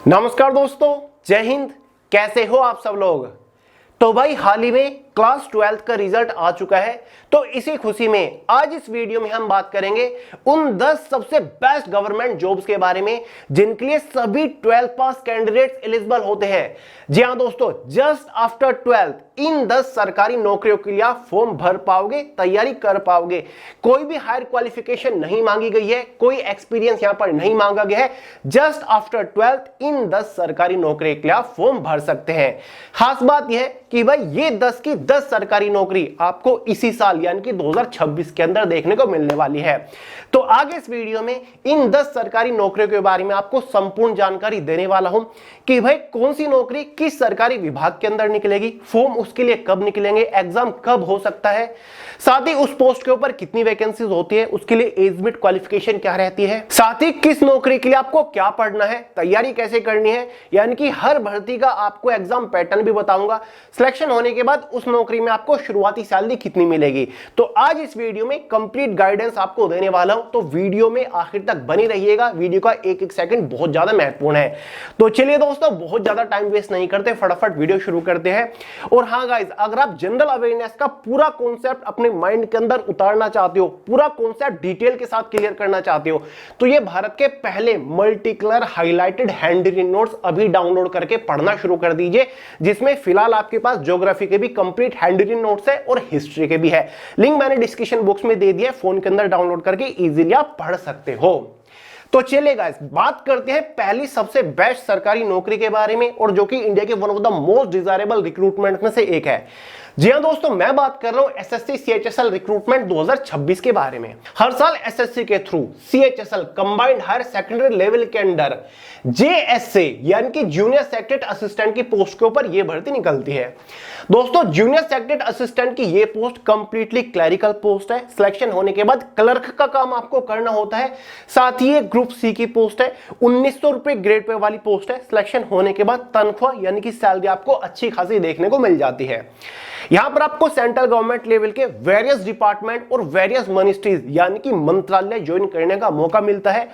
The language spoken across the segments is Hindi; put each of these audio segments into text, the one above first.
नमस्कार दोस्तों, जय हिंद। कैसे हो आप सब लोग। तो भाई हाल ही में क्लास 12th का रिजल्ट आ चुका है, तो इसी खुशी में आज इस वीडियो में हम बात करेंगे उन 10 सबसे बेस्ट गवर्नमेंट जॉब्स के बारे में जिनके लिए सभी 12th पास कैंडिडेट्स एलिजिबल होते हैं। जी हां दोस्तों, जस्ट आफ्टर 12th इन 10 सरकारी नौकरियों के लिए आप फॉर्म भर पाओगे, तैयारी कर पाओगे। कोई भी हायर क्वालिफिकेशन नहीं मांगी गई है, कोई एक्सपीरियंस यहां पर नहीं मांगा गया है। जस्ट आफ्टर 12th इन 10 सरकारी नौकरी के लिए आप फॉर्म भर सकते हैं। खास बात यह है कि भाई ये 10 की 10 सरकारी नौकरी आपको इसी साल यानी कि 2026 के अंदर देखने को मिलने वाली है। तो आगे इस वीडियो में इन 10 सरकारी नौकरियों के बारे में आपको संपूर्ण जानकारी देने वाला हूं कि भाई कौन सी नौकरी किस सरकारी विभाग के अंदर निकलेगी, फॉर्म उसके लिए कब निकलेंगे, एग्जाम कब हो सकता है, साथ ही उस पोस्ट के ऊपर कितनी वैकेंसीज होती है, उसके लिए एज लिमिट क्वालिफिकेशन क्या रहती है, साथ ही किस नौकरी के लिए आपको क्या पढ़ना है, तैयारी कैसे करनी है, यानी कि हर भर्ती का आपको एग्जाम पैटर्न भी बताऊंगा। सिलेक्शन होने के बाद उस नौकरी में आपको शुरुआती सैलरी कितनी मिलेगी। तो आज इस वीडियो में कंप्लीट गाइडेंस आपको देने वाला हूं, तो वीडियो में आखिर तक बनी रहिएगा। वीडियो का एक एक सेकंड बहुत ज्यादा महत्वपूर्ण है। तो चलिए दोस्तों, बहुत ज्यादा टाइम वेस्ट नहीं करते, फटाफट वीडियो शुरू करते हैं। और हाँ गाइस, अगर आप जनरल अवेयरनेस का पूरा कॉन्सेप्ट अपने माइंड के अंदर उतारना चाहते हो, पूरा कॉन्सेप्ट डिटेल के साथ क्लियर करना चाहते हो, तो ये भारत के पहले multi colour highlighted hand written notes अभी डाउनलोड करके पढ़ना शुरू कर दीजिए, जिसमें फिलहाल आपके पास ज्योग्राफी के भी कंप्लीट हैंड रिटन नोट्स है और हिस्ट्री के भी है। लिंक मैंने डिस्क्रिप्शन बॉक्स में दे दिया है, फोन के अंदर डाउनलोड करके इजीली आप पढ़ सकते हो। तो चलिए गाइस, बात करते हैं पहली सबसे बेस्ट सरकारी नौकरी के बारे में, और जो कि इंडिया के one of the most desirable recruitment में से एक है। जी हां दोस्तों, मैं बात कर रहा हूं एसएससी सीएचएसएल रिक्रूटमेंट 2026 के बारे में। हर साल एसएससी के through CHSL combined higher secondary level के अंडर जेएसए यानी कि जूनियर सेक्रेटरी असिस्टेंट की पोस्ट के ऊपर यह भर्ती निकलती है। दोस्तों, जूनियर सेक्रेटरी असिस्टेंट की यह पोस्ट कंप्लीटली क्लरिकल पोस्ट है। सिलेक्शन होने के बाद क्लर्क का काम आपको करना होता है। साथ ही एक ग्रुप सी की पोस्ट है, 1900 रुपए ग्रेड पे वाली पोस्ट है। सिलेक्शन होने के बाद तनख्वाह यानी कि सैलरी आपको अच्छी खासी देखने को मिल जाती है। यहां पर आपको सेंट्रल गवर्नमेंट लेवल के वेरियस डिपार्टमेंट और वेरियस मिनिस्ट्रीज यानी कि मंत्रालय ज्वाइन करने का मौका मिलता है।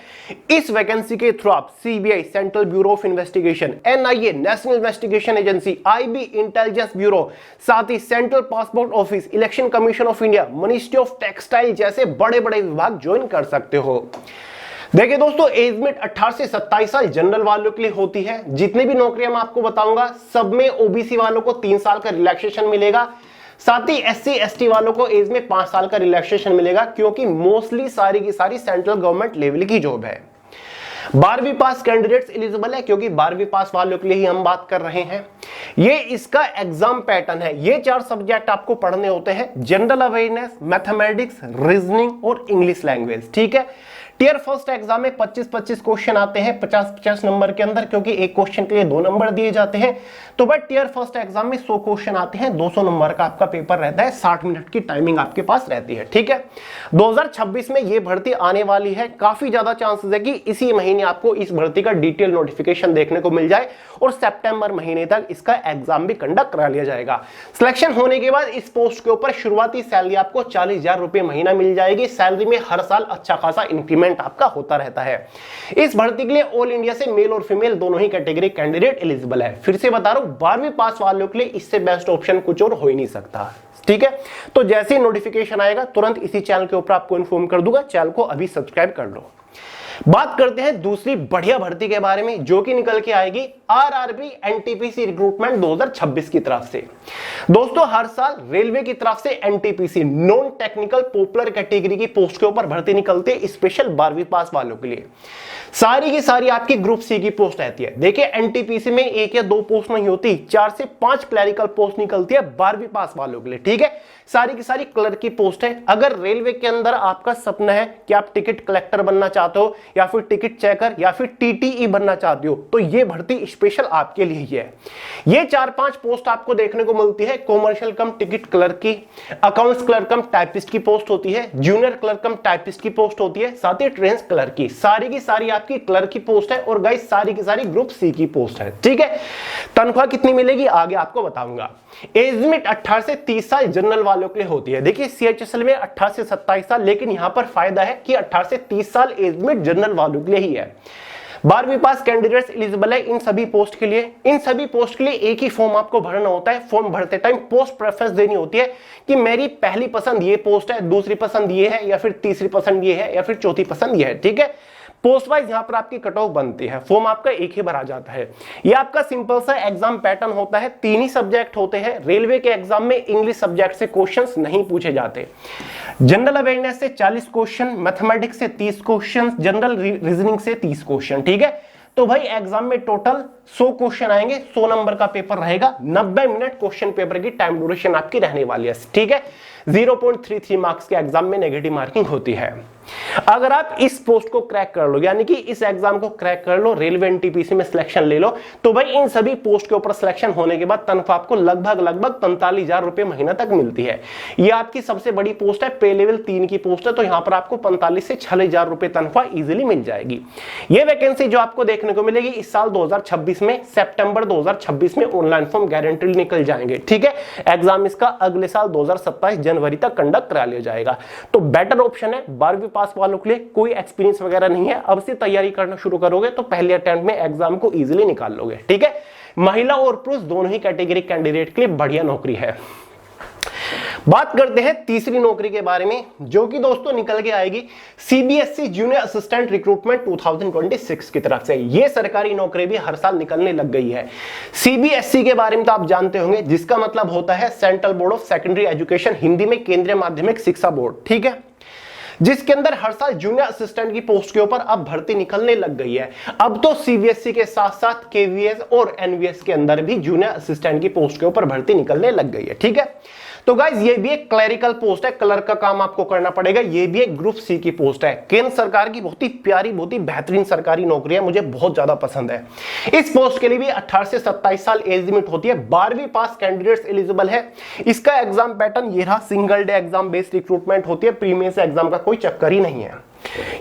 इस वैकेंसी के थ्रू आप CBI central bureau of investigation, NIA national investigation agency, IB intelligence bureau, साथ ही central passport office, election commission of India, ministry of textile जैसे बड़े बड़े विभाग ज्वाइन कर सकते हो। देखिए दोस्तों, एज लिमिट 18 से 27 साल जनरल वालों के लिए होती है। जितनी भी नौकरियां मैं आपको बताऊंगा सब में ओबीसी वालों को 3 साल का रिलैक्सेशन मिलेगा। साथ ही एससी एसटी वालों को एज में 5 साल का रिलैक्सेशन मिलेगा, क्योंकि मोस्टली सारी की सारी सेंट्रल गवर्नमेंट लेवल की जॉब है। 12वीं पास कैंडिडेट्स एलिजिबल है, क्योंकि 12वीं पास वालों के लिए ही हम बात कर रहे हैं। ये इसका एग्जाम पैटर्न है। ये 4 सब्जेक्ट आपको पढ़ने होते हैं, जनरल अवेयरनेस, मैथमेटिक्स, रीजनिंग और इंग्लिश लैंग्वेज। ठीक है। टियर फर्स्ट एग्जाम में 25-25 क्वेश्चन आते हैं 50-50 नंबर के अंदर, क्योंकि एक क्वेश्चन के लिए 2 नंबर दिए जाते हैं। तो भाई टियर फर्स्ट एग्जाम में 100 क्वेश्चन आते हैं, 200 नंबर का आपका पेपर रहता है, 60 मिनट की टाइमिंग आपके पास रहती है। ठीक है। 2026 में ये भर्ती आने वाली है। काफी ज्यादा चांसेस है कि इसी महीने आपको इस भर्ती का डिटेल नोटिफिकेशन देखने को मिल जाए और सितंबर महीने तक इसका एग्जाम भी कंडक्ट करा लिया जाएगा। सिलेक्शन होने के बाद इस पोस्ट के ऊपर शुरुआती सैलरी आपको 40,000 रुपए महीना मिल जाएगी। सैलरी में हर साल अच्छा खासा इंक्रीमेंट आपका होता रहता है। इस भर्ती के लिए ऑल इंडिया से मेल और फीमेल दोनों ही कैटेगरी कैंडिडेट एलिजिबल है। फिर से बता रहा हूं, 12वीं पास वालों के लिए इससे बेस्ट ऑप्शन कुछ और हो ही नहीं सकता। ठीक है। तो जैसे ही नोटिफिकेशन आएगा तुरंत इसी चैनल के ऊपर आपको इन्फॉर्म कर दूंगा। चैनल को अभी सब्सक्राइब कर लो। बात करते हैं दूसरी बढ़िया भर्ती के बारे में, जो कि निकल के आएगी आरआरबी एनटीपीसी रिक्रूटमेंट 2026 की तरफ से। दोस्तों, हर साल रेलवे की तरफ से NTPC non technical popular category की पोस्ट के ऊपर भर्ती निकलती है, स्पेशल 12वीं पास वालों के लिए। सारी की सारी आपकी ग्रुप सी की पोस्ट रहती है। देखिए, एनटीपीसी में 1 या 2 पोस्ट नहीं होती, 4 से 5 क्लरिकल पोस्ट निकलती है 12वीं पास वालों के लिए। ठीक है। सारी की सारी क्लर्क की पोस्ट है। अगर रेलवे के अंदर आपका सपना है कि आप टिकट कलेक्टर बनना चाहते हो, या फिर टिकट चेकर, या फिर टीटीई बनना चाहते हो, तो ये भर्ती स्पेशल आपके लिए ही है। ये 4-5 पोस्ट आपको देखने को मिलती है। कॉमर्शियल कम टिकट क्लर्क की, अकाउंट्स क्लर्क कम टाइपिस्ट की पोस्ट होती है, जूनियर क्लर्क कम टाइपिस्ट की पोस्ट होती है, साथ ही ट्रेंस क्लर्क की। सारी की सारी आपकी क्लर्क की पोस्ट है, और गाइस सारी की सारी ग्रुप सी की पोस्ट है। ठीक है। तनख्वाह कितनी मिलेगी आगे आपको बताऊंगा। एज लिमिट 18 से 30 साल जनरल वालों के लिए होती है। देखिए, सीएचएसएल में 18 से 27 साल, लेकिन यहां पर फायदा है कि 18 से 30 साल एज लिमिट जनरल वालों के लिए ही है। 12वीं पास कैंडिडेट्स एलिजिबल है इन सभी पोस्ट के लिए। इन सभी पोस्ट के लिए एक ही फॉर्म आपको भरना होता है। फॉर्म भरते टाइम पोस्ट प्रेफरेंस देनी होती है कि मेरी पहली पसंद ये पोस्ट है, दूसरी पसंद ये है, या फिर तीसरी पसंद ये है, या फिर चौथी पसंद ये है। ठीक है, पोस्ट वाइज यहां पर आपकी कट ऑफ बनती है। फॉर्म आपका एक ही भरा जाता है। यह आपका सिंपल सा एग्जाम पैटर्न होता है। 3 ही सब्जेक्ट होते हैं। रेलवे के एग्जाम में इंग्लिश सब्जेक्ट से क्वेश्चंस नहीं पूछे जाते। जनरल अवेयरनेस से 40 क्वेश्चन, मैथमेटिक्स से 30 क्वेश्चन, जनरल रीजनिंग से 30 क्वेश्चन। ठीक है, तो भाई एग्जाम में टोटल 100 क्वेश्चन आएंगे, 100 नंबर का पेपर रहेगा। 90 मिनट क्वेश्चन पेपर की टाइम ड्यूरेशन आपकी रहने वाली है। ठीक है, 0.33 मार्क्स के एग्जाम में नेगेटिव मार्किंग होती है। अगर आप इस पोस्ट को क्रैक कर लो, यानी कि इस एग्जाम को क्रैक कर लो, रेलवे एनटीपीसी में सिलेक्शन ले लो, तो भाई इन सभी पोस्ट के ऊपर सिलेक्शन होने के बाद तनख्वाह आपको लगभग 45,000 रुपए महीना तक मिलती है। यह आपकी सबसे बड़ी पोस्ट है, पे लेवल 3 की पोस्ट है, तो यहां पर आपको 45 से 46,000 रुपए तनख्वाह इजीली मिल जाएगी। यह वैकेंसी जो आपको देखने को मिलेगी इस साल 2026 में, सितंबर 2026 में ऑनलाइन फॉर्म गारंटी निकल जाएंगे। ठीक है, एग्जाम इसका अगले साल 2027 जनवरी तक कंडक्ट करा लिया जाएगा। तो बेटर ऑप्शन है 12वीं पास वालों के लिए। कोई एक्सपीरियंस वगैरह नहीं है, अब से तैयारी करना शुरू करोगे तो पहले अटेम्प्ट में एग्जाम को इजीली निकाल लोगे। ठीक है, महिला और पुरुष दोनों ही कैटेगरी कैंडिडेट के लिए बढ़िया नौकरी है। बात करते हैं तीसरी नौकरी के बारे में, जो कि दोस्तों निकल के आएगी सीबीएसई जूनियर असिस्टेंट रिक्रूटमेंट 2026 की तरफ से। यह सरकारी नौकरी भी हर साल निकलने लग गई है। सीबीएसई के बारे में तो आप जानते होंगे, जिसका मतलब होता है central board of secondary education, Hindi में केंद्रीय माध्यमिक शिक्षा बोर्ड। ठीक है, जिसके अंदर हर साल जूनियर असिस्टेंट की पोस्ट के ऊपर अब भर्ती निकलने लग गई है। अब तो सीबीएसई के साथ साथ केवीएस और एनवीएस के अंदर भी जूनियर असिस्टेंट की पोस्ट के ऊपर भर्ती निकलने लग गई है। ठीक है, तो गाइस ये भी एक क्लरिकल पोस्ट है, क्लर्क का काम आपको करना पड़ेगा। ये भी एक ग्रुप सी की पोस्ट है। केंद्र सरकार की बहुत ही प्यारी, बहुत ही बेहतरीन सरकारी नौकरी है, मुझे बहुत ज्यादा पसंद है। इस पोस्ट के लिए भी 18 से 27 साल एज लिमिट होती है। 12वीं पास कैंडिडेट्स एलिजिबल है। इसका एग्जाम पैटर्न ये रहा, single day exam based recruitment होती है। प्रीमियस एग्जाम का कोई चक्कर ही नहीं है।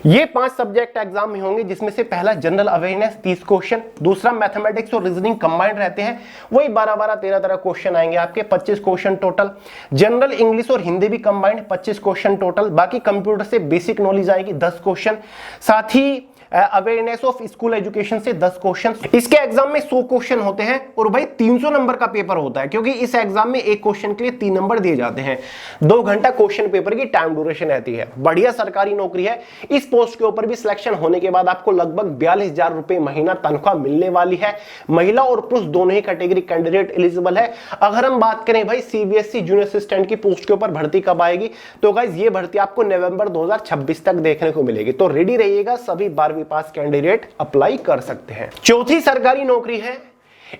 ये 5 सब्जेक्ट एग्जाम में होंगे, जिसमें से पहला जनरल अवेयरनेस 30 क्वेश्चन, दूसरा मैथमेटिक्स और रीजनिंग कंबाइंड रहते हैं, वही 12-12, 13-13 क्वेश्चन आएंगे आपके, 25 क्वेश्चन टोटल। जनरल इंग्लिश और हिंदी भी कंबाइंड 25 क्वेश्चन टोटल। बाकी कंप्यूटर से बेसिक नॉलेज आएगी 10 क्वेश्चन, साथ ही अवेयरनेस ऑफ स्कूल एजुकेशन से 10 क्वेश्चन। इसके एग्जाम में 100 क्वेश्चन होते हैं और भाई 300 नंबर का पेपर होता है, क्योंकि इस एग्जाम में एक क्वेश्चन के लिए 3 नंबर दिए जाते हैं। 2 घंटा क्वेश्चन पेपर की टाइम ड्यूरेशन रहती है। बढ़िया सरकारी नौकरी है। इस पोस्ट के ऊपर भी सिलेक्शन होने के बाद आपको लगभग 42,000 रुपए महीना तनख्वाह मिलने वाली है। महिला और पुरुष दोनों ही कैटेगरी कैंडिडेट एलिजिबल है। अगर हम बात करें भाई सीबीएसई जूनियर असिस्टेंट की पोस्ट के ऊपर भर्ती कब आएगी, तो गाइस ये भर्ती आपको नवंबर 2026 तक देखने को मिलेगी। तो रेडी रहिएगा, सभी 12वीं पास कैंडिडेट अप्लाई कर सकते हैं। चौथी सरकारी नौकरी है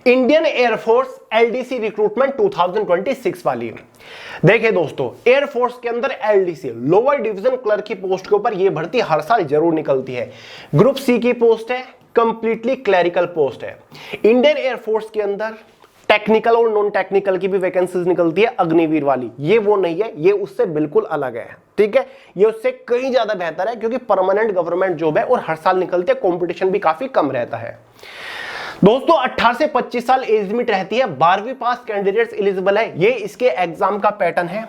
इंडियन एयरफोर्स एलडीसी रिक्रूटमेंट 2026 वाली। देखिए दोस्तों, एयरफोर्स के अंदर एलडीसी लोअर डिवीजन क्लर्क की पोस्ट के ऊपर यह भर्ती हर साल जरूर निकलती है। ग्रुप सी की पोस्ट है, कंप्लीटली क्लरिकल पोस्ट है। इंडियन एयरफोर्स के अंदर टेक्निकल और नॉन टेक्निकल की भी वैकेंसीज निकलती है। अग्निवीर वाली ये वो नहीं है, ये उससे बिल्कुल अलग है। ठीक है, ये उससे कहीं ज्यादा बेहतर है, क्योंकि परमानेंट गवर्नमेंट जॉब है और हर साल निकलती है, कंपटीशन भी काफी कम रहता है। दोस्तों 18 से 25 साल एज लिमिट रहती है। 12वीं पास कैंडिडेट्स एलिजिबल है। ये इसके एग्जाम का पैटर्न है।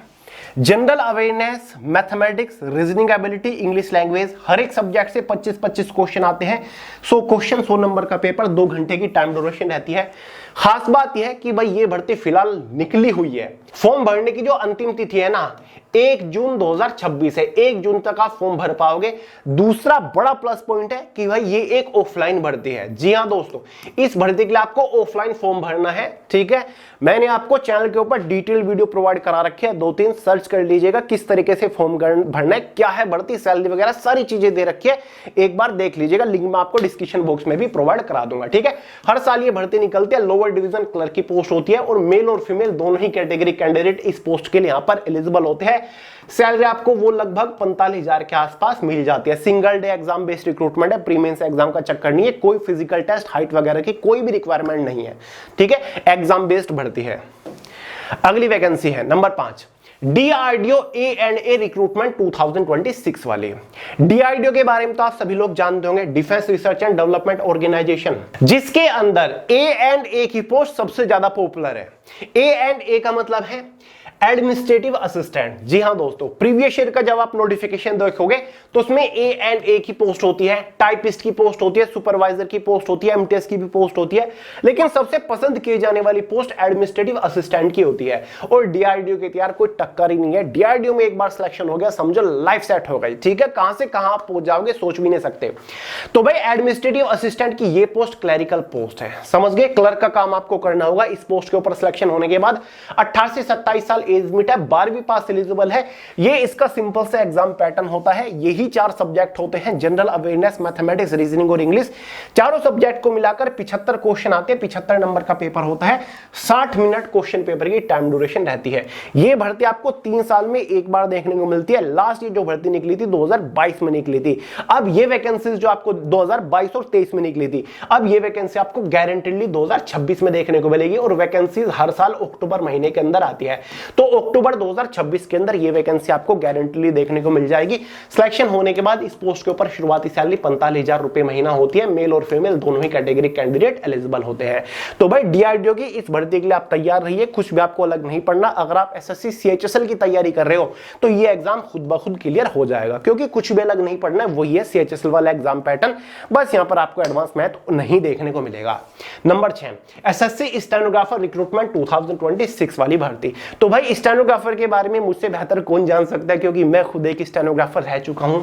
General awareness, mathematics, reasoning ability, English language, हर एक सब्जेक्ट से 25-25 क्वेश्चन आते हैं। 100 क्वेश्चन, 100 नंबर का पेपर, 2 घंटे की टाइम ड्यूरेशन रहती है। खास बात यह है कि भाई ये भर्ती फिलहाल निकली हुई है। फॉर्म भरने की जो अंतिम तिथि है ना 1 जून 2026 है। 1 जून तक आप फॉर्म भर पाओगे। दूसरा बड़ा प्लस पॉइंट है कि भाई ये एक ऑफलाइन भर्ती है। जी हां दोस्तों, इस भर्ती के लिए आपको ऑफलाइन फॉर्म भरना है। ठीक है, मैंने आपको चैनल के ऊपर डिटेल वीडियो प्रोवाइड करा रखे हैं, 2-3 सर्च कर लीजिएगा किस तरीके से फॉर्म भरना है, क्या है भर्ती, सैलरी वगैरह सारी चीजें दे रखी है। एक बार देख लीजिएगा, लिंक मैं आपको डिस्क्रिप्शन बॉक्स में भी प्रोवाइड करा दूंगा। ठीक है, हर साल ये भर्ती निकलती है। लोअर डिवीजन क्लर्क की पोस्ट होती है और मेल और फीमेल दोनों ही कैटेगरी कैंडिडेट इस पोस्ट के लिए यहां पर एलिजिबल होते हैं। सैलरी आपको वो लगभग 45,000 के आसपास मिल जाती है। Single day exam based recruitment है, प्रीमेंस एग्जाम का चक्कर नहीं है, कोई फिजिकल टेस्ट, हाइट वगैरह की कोई भी रिक्वायरमेंट नहीं है। ठीक है, एग्जाम बेस्ड भर्ती है। अगली वैकेंसी है नंबर 5, डीआरडीओ ए&ए रिक्रूटमेंट 2026 वाली। डीआरडीओ के बारे में तो आप सभी लोग जानते होंगे, defence research and development organisation, जिसके अंदर ए&ए की पोस्ट सबसे ज्यादा पॉपुलर है। ए&ए का मतलब है एडमिनिस्ट्रेटिव असिस्टेंट। जी हां दोस्तों, प्रीवियस ईयर का जब आप नोटिफिकेशन देखोगे तो उसमें ए की पोस्ट होती है, टाइपिस्ट की पोस्ट होती है, सुपरवाइजर की पोस्ट होती है, एमटीएस की भी पोस्ट होती है, लेकिन सबसे पसंद की जाने वाली पोस्ट एडमिनिस्ट्रेटिव असिस्टेंट की होती है। और डीआरडीओ के यार कोई टक्कर ही नहीं है। डीआरडीओ में एक बार सिलेक्शन हो गया समझो लाइफ सेट हो गई। ठीक है, कहां से कहां आप पहुंच जाओगे सोच भी नहीं सकते। तो भाई एडमिनिस्ट्रेटिव असिस्टेंट की ये पोस्ट क्लरिकल पोस्ट है, समझ गए। क्लर्क का काम आपको करना होगा। इस पोस्ट के ऊपर सिलेक्शन होने के बाद 18 से 27 साल एज लिमिट है, 12वीं पास एलिजिबल है। ये इसका सिंपल से एग्जाम पैटर्न होता है। यही 4 सब्जेक्ट होते हैं, जनरल अवेयरनेस, मैथमेटिक्स, रीजनिंग और इंग्लिश। चारों सब्जेक्ट को मिलाकर 75 क्वेश्चन आते हैं, 75 नंबर का पेपर होता है, 60 मिनट क्वेश्चन पेपर की टाइम ड्यूरेशन रहती है। ये भर्ती आपको 3 साल में एक बार देखने को मिलती है। लास्ट ये जो भर्ती निकली थी 2022 में निकली थी। अब ये वैकेंसीज जो आपको 2022 और 23 में निकली थी, अब ये वैकेंसी आपको गारंटीडली 2026 में देखने को मिलेगी। और वैकेंसीज हर साल अक्टूबर महीने के अंदर आती है, तो अक्टूबर 2026 के अंदर ये वैकेंसी आपको गारंटीडली देखने को मिल जाएगी। सिलेक्शन होने के बाद इस पोस्ट के ऊपर शुरुआती सैलरी 45,000 रुपए महीना होती है। मेल और फीमेल दोनों ही कैटेगरी कैंडिडेट एलिजिबल होते हैं। तो भाई डीआरडीओ की इस भर्ती के लिए आप तैयार रहिए, कुछ भी आपको अलग नहीं पढ़ना। अगर आप एसएससी सीएचएसएल की तैयारी कर रहे हो तो ये एग्जाम खुद ब खुद क्लियर हो जाएगा, क्योंकि कुछ भी अलग नहीं पढ़ना है, वही है सीएचएसएल वाला एग्जाम पैटर्न। बस यहां पर आपको एडवांस मैथ नहीं देखने को मिलेगा। नंबर 6, एसएससी स्टेनोग्राफर रिक्रूटमेंट 2026 वाली भर्ती। तो भाई स्टेनोग्राफर के बारे में मुझसे बेहतर कौन जान सकता है, क्योंकि मैं खुद एक स्टेनोग्राफर रह चुका हूं।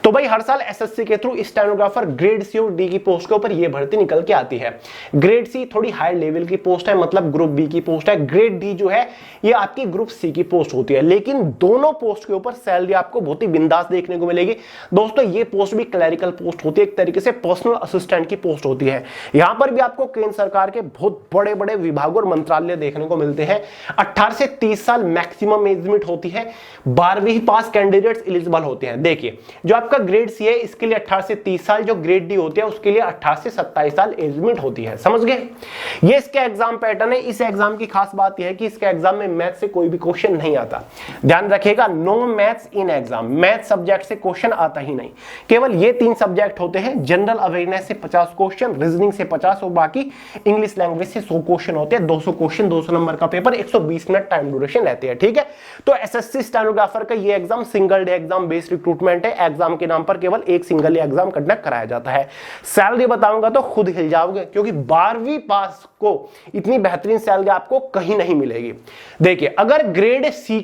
तो भाई हर साल एसएससी के थ्रू स्टेनोग्राफर ग्रेड सी और डी की पोस्ट के ऊपर यह भर्ती निकल के आती है। ग्रेड सी थोड़ी हाई लेवल की पोस्ट है, मतलब ग्रुप बी की पोस्ट है। ग्रेड डी जो है ये आपकी ग्रुप सी की पोस्ट होती है, लेकिन दोनों पोस्ट के ऊपर सैलरी आपको बहुत ही बिंदास देखने को मिलेगी। दोस्तों ये पोस्ट भी क्लरिकल पोस्ट होती है, एक तरीके से पर्सनल असिस्टेंट की पोस्ट होती है। यहां पर भी आपको केंद्र सरकार के बहुत बड़े बड़े विभाग और मंत्रालय देखने को मिलते हैं। 18 से 30 साल मैक्सिमम एज लिमिट होती है, 12वीं पास कैंडिडेट्स एलिजिबल होते हैं। देखिए जो आपका ग्रेड सी है इसके लिए 18 से 30 साल, जो ग्रेड डी होती है उसके लिए 18 से 27 साल एज लिमिट होती है, समझ गए। ये इसका एग्जाम पैटर्न है। इस एग्जाम की खास बात यह है कि इसके एग्जाम में मैथ से कोई भी क्वेश्चन नहीं आता। ध्यान रखिएगा, no maths in exam. Math subject से क्वेश्चन आता ही नहीं। केवल ये 3 सब्जेक्ट होते हैं, जनरल अवेयरनेस से 50 क्वेश्चन, रीजनिंग से 50 और बाकी इंग्लिश लैंग्वेज से 100 क्वेश्चन होते हैं। 200 क्वेश्चन, 200 नंबर का पेपर, 120 मिनट टाइम ड्यूरेशन रहती है। ठीक है, तो एसएससी स्टेनोग्राफर का ये exam single day exam based recruitment है। एग्जाम के नाम पर केवल एक सिंगल एग्जाम कंडक्ट कराया जाता है। सैलरी बताऊंगा तो खुद हिल जाओगे, क्योंकि 12वीं पास को इतनी बेहतरीन सैलरी आपको कहीं नहीं मिलेगी। देखिए अगर ग्रेड सी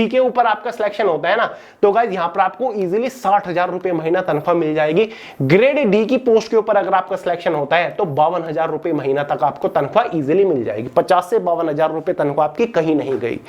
के ऊपर आपका सिलेक्शन होता है ना, तो गाइस यहां पर आपको इजीली 60,000 रुपए महीना तनख्वाह मिल जाएगी। ग्रेड डी की पोस्ट के ऊपर अगर आपका सिलेक्शन होता है तो 52,000 रुपए महीना तक आपको तनख्वाह इजीली मिल जाएगी। 50 से 52,000 रुपए तनख्वाह आपकी कहीं नहीं गई।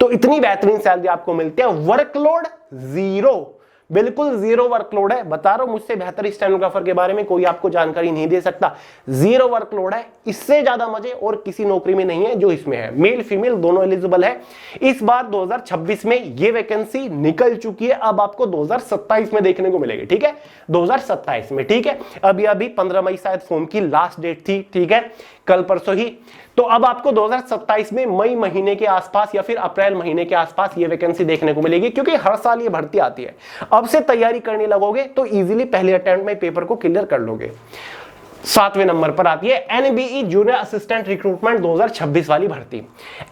तो इतनी बेहतरीन सैलरी आपको मिलती है। वर्कलोड जीरो, बिल्कुल जीरो वर्कलोड है। बता रहा हूं, मुझसे बेहतर स्टेनोग्राफर के बारे में कोई आपको जानकारी नहीं दे सकता। जीरो वर्कलोड है, इससे ज्यादा मजे और किसी नौकरी में नहीं है जो इसमें है। मेल फीमेल दोनों एलिजिबल है। इस बार 2026 में ये वैकेंसी निकल चुकी है, अब आपको 2027 में देखने को मिलेगी। ठीक है, 2027 में। ठीक है, अभी 15 मई शायद फॉर्म की लास्ट डेट थी। ठीक है, कल परसों ही। तो अब आपको 2027 में मई महीने के आसपास या फिर अप्रैल महीने के आसपास ये वैकेंसी देखने को मिलेगी, क्योंकि हर साल ये भर्ती आती है। अब से तैयारी करने लगोगे तो इजीली पहले अटेम्प्ट में पेपर को क्लियर कर लोगे। 7वें नंबर पर आती है एनबीई जूनियर असिस्टेंट रिक्रूटमेंट 2026 वाली भर्ती।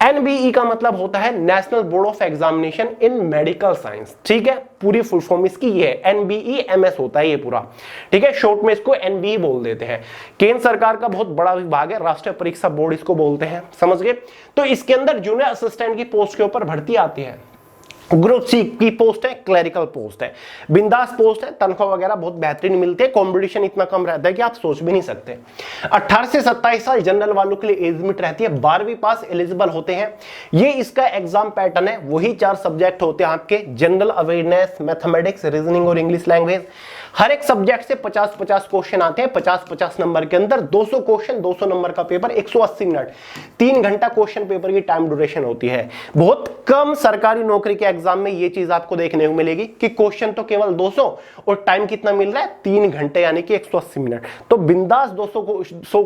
एनबीई का मतलब होता है national board of examination in medical science. ठीक है, पूरी फुल फॉर्म इसकी ये है, एनबीई एमएस होता है ये पूरा। ठीक है, शॉर्ट में इसको एनबीई बोल देते हैं। केंद्र सरकार का बहुत बड़ा विभाग है, राष्ट्रीय परीक्षा बोर्ड इसको बोलते हैं, समझ गए। तो इसके अंदर जूनियर असिस्टेंट की पोस्ट के ऊपर भर्ती आती है। ग्रुप सी की पोस्ट है, क्लरिकल पोस्ट है, बिंदास पोस्ट है, तनख्वाह वगैरह बहुत बेहतरीन मिलती है। कंपटीशन इतना कम रहता है कि आप सोच भी नहीं सकते। 18 से 27 साल जनरल वालों के लिए एज लिमिट रहती है, 12वीं पास एलिजिबल होते हैं। ये इसका एग्जाम पैटर्न है, वही 4 सब्जेक्ट होते हैं आपके, जनरल अवेयरनेस, मैथमेटिक्स, रीजनिंग और इंग्लिश लैंग्वेज। हर एक सब्जेक्ट से 50-50 क्वेश्चन आते हैं, 50-50 नंबर के अंदर 200 क्वेश्चन, 200 नंबर का पेपर, 180 मिनट, 3 घंटा क्वेश्चन पेपर की टाइम ड्यूरेशन होती है। बहुत कम सरकारी नौकरी के एग्जाम में ये चीज आपको देखने को मिलेगी कि क्वेश्चन तो केवल 200 और टाइम कितना मिल रहा है, 3 घंटे यानी कि 180 मिनट। तो बिंदास 200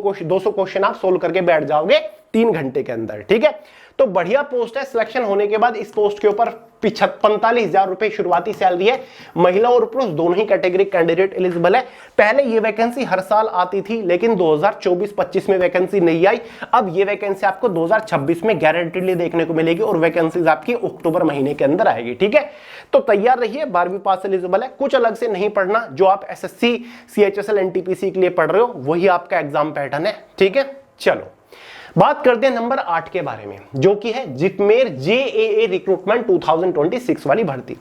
क्वेश्चन आप सोल्व करके बैठ जाओगे 3 घंटे के अंदर। ठीक है, तो बढ़िया पोस्ट है। सिलेक्शन होने के बाद इस पोस्ट के ऊपर 45,000 रुपए शुरुआती सैलरी है। महिला और पुरुष दोनों ही कैटेगरी कैंडिडेट एलिजिबल है। पहले ये वैकेंसी हर साल आती थी, लेकिन 2024-25 में वैकेंसी नहीं आई। अब ये वैकेंसी आपको 2026 में गारंटीडली देखने को मिलेगी और वैकेंसीज आपकी अक्टूबर महीने के अंदर आएगी। ठीक है, तो तैयार रहिए। 12वीं पास एलिजिबल है। कुछ अलग से नहीं पढ़ना, जो आप एसएससी, सीएचएसएल, एनटीपीसी के लिए पढ़ रहे हो वही आपका एग्जाम पैटर्न है। ठीक है, चलो बात करते हैं नंबर 8 के बारे में, जो कि है जिपमेर जेएए रिक्रूटमेंट 2026 वाली भर्ती।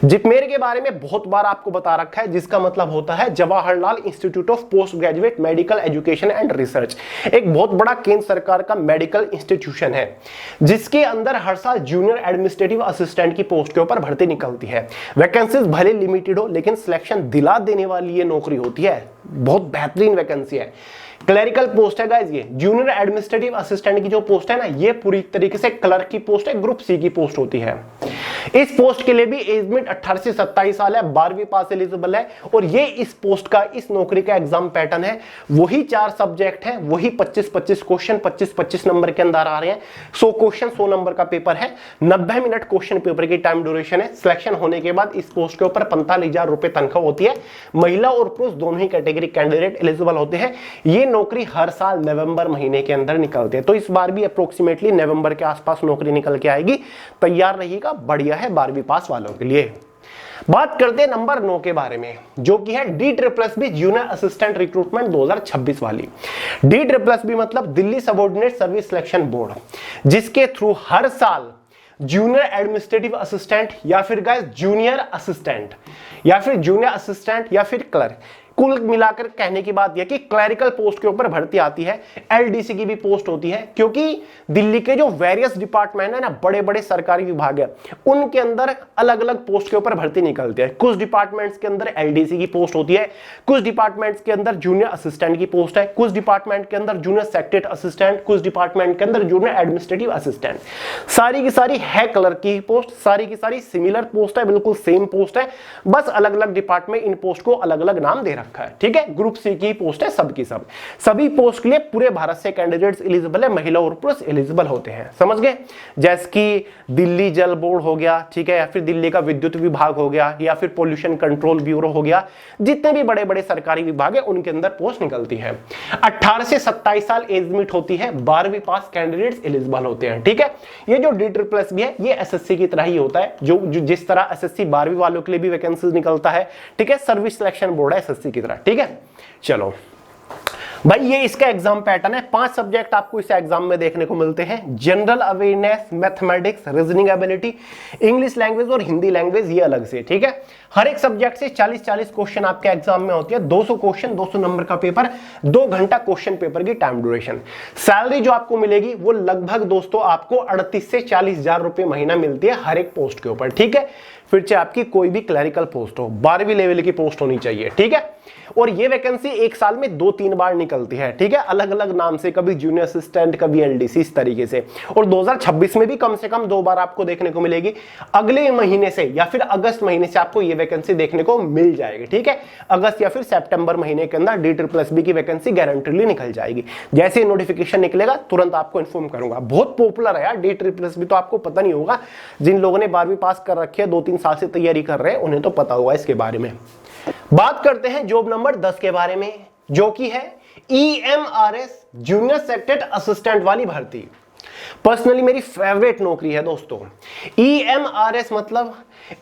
जिपमेर के बारे में बहुत बार आपको बता रखा है, जिसका मतलब होता है Jawaharlal institute of post graduate medical education and research. एक बहुत बड़ा केंद्र सरकार का मेडिकल इंस्टीट्यूशन है, जिसके अंदर हर साल जूनियर एडमिनिस्ट्रेटिव असिस्टेंट की पोस्ट के ऊपर भर्ती निकलती है। वैकेंसीज भले लिमिटेड हो, लेकिन सिलेक्शन दिला देने वाली ये नौकरी होती है। बहुत बेहतरीन वैकेंसी है। क्लरिकल पोस्ट है गाइस। ये जूनियर एडमिनिस्ट्रेटिव असिस्टेंट की जो पोस्ट है ना, ये पूरी तरीके से क्लर्क की पोस्ट है, ग्रुप सी की पोस्ट होती है। इस पोस्ट के लिए भी एज लिमिट 18 से 27 साल है, 12वीं पास एलिजिबल है। और ये इस पोस्ट का, इस नौकरी का एग्जाम पैटर्न है, वही 4 सब्जेक्ट है, वही 25-25 क्वेश्चन 25-25 नंबर के अंदर आ रहे हैं। 100 क्वेश्चन 100 नंबर का पेपर है। 90 मिनट क्वेश्चन पेपर की टाइम ड्यूरेशन है। सिलेक्शन होने के बाद इस पोस्ट के ऊपर 45,000 रुपए तनख्वाह होती है। महिला और पुरुष दोनों ही कैटेगरी कैंडिडेट एलिजिबल होते हैं। ये नौकरी हर साल नवंबर महीने के अंदर निकलती है, तो इस बार भी अप्रोक्सीमेटली नवंबर के आसपास नौकरी निकल के आएगी। तैयार रहिएगा, बढ़िया है 12वीं पास वालों के लिए। बात करते हैं नंबर 9 के बारे में, जो कि है DSSB जूनियर असिस्टेंट रिक्रूटमेंट 2026 वाली। DSSB मतलब Delhi subordinate service selection board, जिसके थ्रू हर साल जूनियर एडमिनिस्ट्रेटिव असिस्टेंट या फिर गाइस जूनियर असिस्टेंट या फिर जूनियर असिस्टेंट या फिर क्लर्क, कुल मिलाकर कहने की बात यह कि क्लरिकल पोस्ट के ऊपर भर्ती आती है। एलडीसी की भी पोस्ट होती है, क्योंकि दिल्ली के जो वेरियस डिपार्टमेंट है ना, बड़े बड़े सरकारी विभाग है, उनके अंदर अलग अलग पोस्ट के ऊपर भर्ती निकलती है। कुछ डिपार्टमेंट्स के अंदर एलडीसी की पोस्ट होती है, कुछ डिपार्टमेंट्स के अंदर जूनियर असिस्टेंट की पोस्ट है, कुछ डिपार्टमेंट के अंदर जूनियर सेक्रेटरी असिस्टेंट, कुछ डिपार्टमेंट के अंदर जूनियर एडमिनिस्ट्रेटिव असिस्टेंट। सारी की सारी है क्लर्क की पोस्ट, सारी की सारी सिमिलर पोस्ट है, बिल्कुल सेम पोस्ट है, बस अलग अलग डिपार्टमेंट इन पोस्ट को अलग अलग नाम दे रखा है। ठीक है, ग्रुप सी की पोस्ट है सबकी सब। सभी पोस्ट के लिए पूरे भारत से कैंडिडेट्स एलिजिबल है, महिला और पुरुष एलिजिबल होते हैं। समझ गए? जैसे कि दिल्ली जल बोर्ड हो गया, ठीक है, या फिर दिल्ली का विद्युत विभाग हो गया, या फिर पोल्यूशन कंट्रोल ब्यूरो हो गया, जितने भी बड़े बड़े सरकारी विभाग है उनके अंदर पोस्ट निकलती है। 18 से 27 साल एज लिमिट होती है, 12वीं पास कैंडिडेट्स एलिजिबल होते हैं। ठीक है, ये जो DSSB है ये एसएससी की तरह ही होता है, जो जिस तरह एसएससी 12वीं वालों के लिए भी वैकेंसी निकलता है। ठीक है, सर्विस सिलेक्शन बोर्ड है एसएससी की तरह। ठीक है, चलो भाई, ये इसका एग्जाम पैटर्न है। 5 सब्जेक्ट आपको इस एग्जाम में देखने को मिलते हैं। General awareness, mathematics, reasoning ability, English language और हिंदी लैंग्वेज, ये अलग से। ठीक है, हर एक सब्जेक्ट से 40-40 क्वेश्चन आपके एग्जाम में होती है। 200 क्वेश्चन, 200 नंबर का पेपर, 2 घंटा क्वेश्चन पेपर की टाइम ड्यूरेशन। सैलरी जो आपको मिलेगी वो लगभग दोस्तों आपको 38 से 40,000 रुपए महीना मिलती है हर एक पोस्ट के ऊपर। ठीक है, फिर चाहे आपकी कोई भी क्लरिकल पोस्ट हो, 12वीं लेवल की पोस्ट होनी चाहिए। ठीक है, और ये वैकेंसी एक साल में 2-3 बार निकलती है। ठीक है, अलग अलग नाम से, कभी जूनियर असिस्टेंट, कभी एलडीसी, इस तरीके से। और 2026 में भी कम से कम 2 बार आपको देखने को मिलेगी। अगले महीने से या फिर अगस्त महीने से आपको ये वैकेंसी देखने को मिल जाएगी। ठीक है, अगस्त या फिर सितंबर महीने के अंदर DSSB की वैकेंसी गारंटीली निकल जाएगी। जैसे ही नोटिफिकेशन निकलेगा तुरंत आपको इन्फॉर्म करूंगा। बहुत पॉपुलर है यार DSSB, तो आपको पता नहीं होगा। जिन लोगों ने 12वीं पास कर रखी है, 2-3 साल से तैयारी कर रहे हैं, उन्हें तो पता होगा इसके बारे में। बात करते हैं जॉब नंबर 10 के बारे में, जो कि है EMRS जूनियर सेक्रेटरी असिस्टेंट वाली भर्ती। पर्सनली मेरी फेवरेट नौकरी है दोस्तों। EMRS मतलब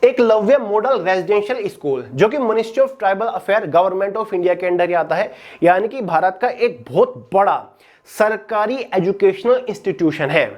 एकलव्य मॉडल रेजिडेंशियल स्कूल, जो कि ministry of tribal affair government of India के अंडर आता है। यानी कि भारत का एक बहुत बड़ा सरकारी एजुकेशनल इंस्टीट्यूशन है,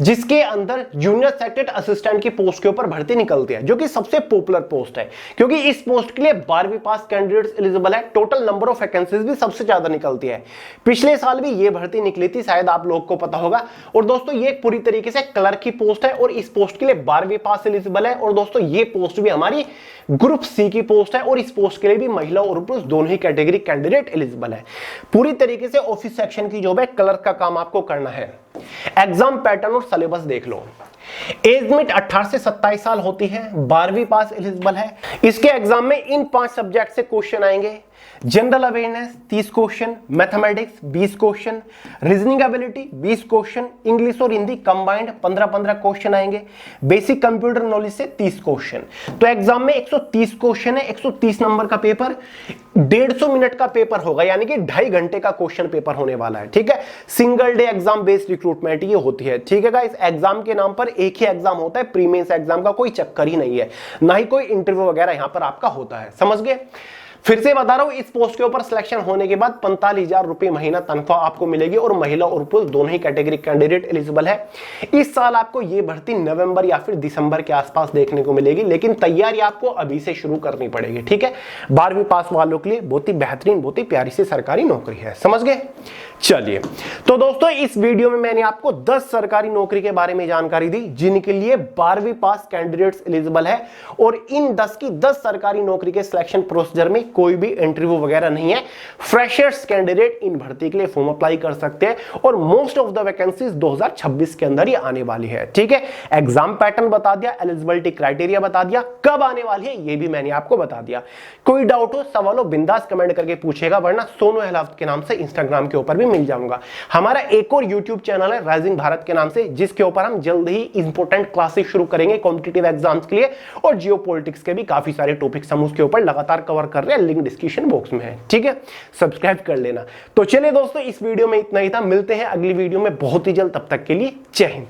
जिसके अंदर जूनियर सेक्रेटरी असिस्टेंट की पोस्ट के ऊपर भर्ती निकलती है, जो कि सबसे पॉपुलर पोस्ट है, क्योंकि इस पोस्ट के लिए 12वीं पास कैंडिडेट्स एलिजिबल है। टोटल नंबर ऑफ वैकेंसीज भी सबसे ज्यादा निकलती है। पिछले साल भी ये भर्ती निकली थी, शायद आप लोग को पता होगा। और दोस्तों ये पूरी तरीके से क्लर्क की पोस्ट है, और इस पोस्ट के लिए 12वीं पास एलिजिबल है। और दोस्तों ये पोस्ट भी हमारी ग्रुप सी की पोस्ट है, और इस पोस्ट के लिए भी महिला और पुरुष दोनों ही कैटेगरी कैंडिडेट एलिजिबल है। पूरी तरीके से ऑफिस सेक्शन की जॉब है, क्लर्क का काम आपको करना है। एग्जाम पैटर्न और सिलेबस देख लो। एज लिमिट 18 से 27 साल होती है, 12वीं पास एलिजिबल है। इसके एग्जाम में इन 5 सब्जेक्ट से क्वेश्चन आएंगे। General awareness 30 question, mathematics 20 question, reasoning ability 20 question, English और हिंदी कंबाइंड 15-15 क्वेश्चन आएंगे, बेसिक कंप्यूटर नॉलेज से 30 क्वेश्चन। तो एग्जाम में 130 क्वेश्चन है, 130 नंबर का पेपर, 150 मिनट का पेपर होगा, यानी कि 2.5 घंटे का क्वेश्चन पेपर होने वाला है। ठीक है, single day exam based recruitment ये होती है। ठीक है गाइस, एग्जाम के नाम पर एक ही एग्जाम होता है, प्री मेंस एग्जाम का कोई चक्कर ही नहीं है, ना ही कोई इंटरव्यू वगैरह यहां पर आपका होता है। समझ गए? फिर से बता रहा हूं, इस पोस्ट के ऊपर सिलेक्शन होने के बाद 45,000 रुपए महीना तनख्वाह आपको मिलेगी और महिला और पुरुष दोनों ही कैटेगरी कैंडिडेट एलिजिबल है। इस साल आपको ये भर्ती नवंबर या फिर दिसंबर के आसपास देखने को मिलेगी, लेकिन तैयारी आपको अभी से शुरू करनी पड़ेगी। ठीक है, 12वीं पास वालों के लिए बहुत ही बेहतरीन, बहुत ही प्यारी सी सरकारी नौकरी है। समझ गए? चलिए, तो दोस्तों इस वीडियो में मैंने आपको 10 सरकारी नौकरी के बारे में जानकारी दी जिनके लिए 12वीं पास कैंडिडेट्स एलिजिबल है, और इन 10 की 10 सरकारी नौकरी के सिलेक्शन प्रोसीजर में कोई भी इंटरव्यू वगैरह नहीं है। फ्रेशर्स कैंडिडेट इन भर्ती के लिए फॉर्म अप्लाई कर सकते हैं और मोस्ट ऑफ द वैकेंसीज 2026 के अंदर ही आने वाली है। ठीक है, एग्जाम पैटर्न बता दिया, एलिजिबिलिटी क्राइटेरिया बता दिया, कब आने वाली है ये भी मैंने आपको बता दिया। कोई डाउट हो, सवाल हो, बिंदास कमेंट करके पूछेगा, वरना सोनू अहलावत के नाम से इंस्टाग्राम के ऊपर भी मिल जाऊंगा। हमारा एक और यूट्यूब चैनल है राइजिंग भारत के नाम से, जिसके ऊपर हम जल्द ही इंपोर्टेंट क्लासेस शुरू करेंगे कॉम्पिटिटिव एग्जाम्स के लिए, और जियोपॉलिटिक्स के भी काफी सारे टॉपिक्स हम उसके ऊपर लगातार कवर कर रहे हैं, लिंक डिस्क्रिप्शन बॉक्स में है। ठीक है, सब्सक्राइब कर लेना। तो चलिए दोस्तों, इस वीडियो में इतना ही था, मिलते हैं अगली वीडियो में बहुत ही जल्द, तब तक के लिए जय हिंद।